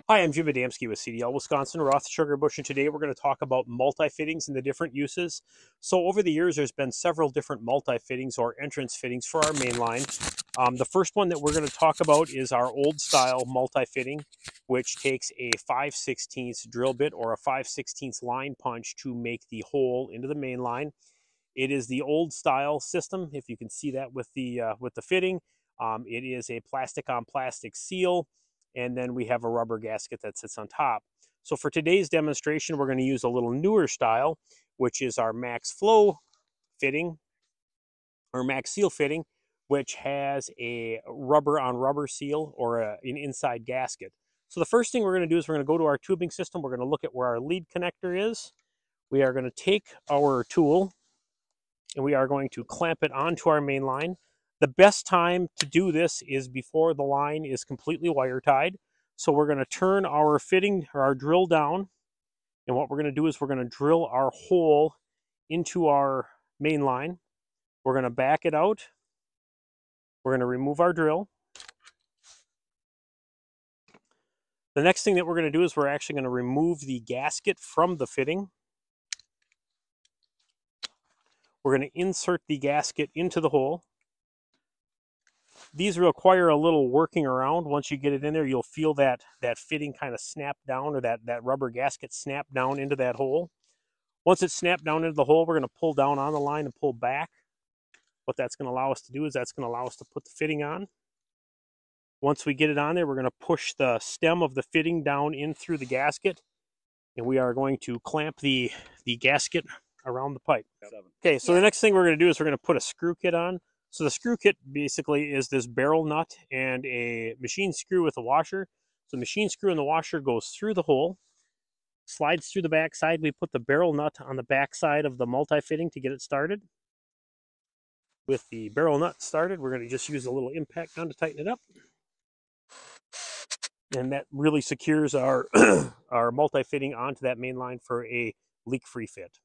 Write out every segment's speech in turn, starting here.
Hi, I'm Jim Adamski with CDL Wisconsin, Roth Sugar Bush, and today we're going to talk about multi-fittings and the different uses. So over the years, there's been several different multi-fittings or entrance fittings for our main line. The first one that we're going to talk about is our old style multi-fitting, which takes a 5/16 drill bit or a 5/16 line punch to make the hole into the main line. It is the old style system, if you can see that with the fitting. It is a plastic on plastic seal, and then we have a rubber gasket that sits on top. So for today's demonstration, we're going to use a little newer style, which is our Maxflow fitting, or Maxseal fitting, which has a rubber on rubber seal or an inside gasket. So the first thing we're going to do is we're going to go to our tubing system. We're going to look at where our lead connector is. We are going to take our tool and we are going to clamp it onto our main line. The best time to do this is before the line is completely wire tied. So we're going to turn our fitting or our drill down, and what we're going to do is we're going to drill our hole into our main line. We're going to back it out. We're going to remove our drill. The next thing that we're going to do is we're actually going to remove the gasket from the fitting. We're going to insert the gasket into the hole. These require a little working around. Once you get it in there, you'll feel that fitting kind of snap down, or that rubber gasket snap down into that hole. Once it's snapped down into the hole, we're going to pull down on the line and pull back. What that's going to allow us to do is that's going to allow us to put the fitting on. Once we get it on there, we're going to push the stem of the fitting down in through the gasket, and we are going to clamp the gasket around the pipe. Okay, so the next thing we're going to do is we're going to put a screw kit on. So the screw kit basically is this barrel nut and a machine screw with a washer. So the machine screw and the washer goes through the hole, slides through the back side. We put the barrel nut on the back side of the multi-fitting to get it started. With the barrel nut started, we're going to just use a little impact gun to tighten it up. And that really secures our, our multi-fitting onto that main line for a leak-free fit.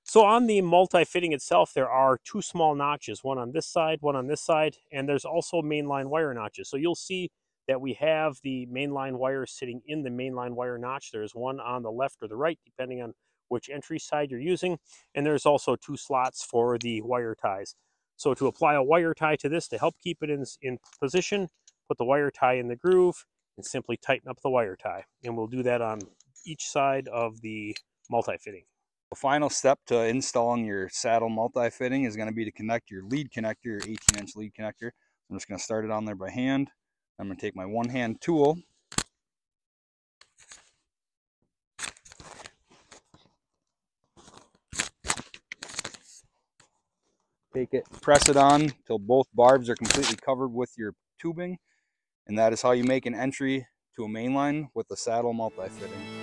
So on the multi-fitting itself, there are two small notches, one on this side, one on this side, and there's also mainline wire notches. So you'll see that we have the mainline wire sitting in the mainline wire notch. There's one on the left or the right, depending on which entry side you're using, and there's also two slots for the wire ties. So to apply a wire tie to this to help keep it in position, put the wire tie in the groove and simply tighten up the wire tie. And we'll do that on each side of the multi-fitting. The final step to installing your saddle multi-fitting is going to be to connect your lead connector, your 18-inch lead connector. I'm just going to start it on there by hand. I'm going to take my one-hand tool. Take it, press it on until both barbs are completely covered with your tubing. And that is how you make an entry to a mainline with the saddle multi-fitting.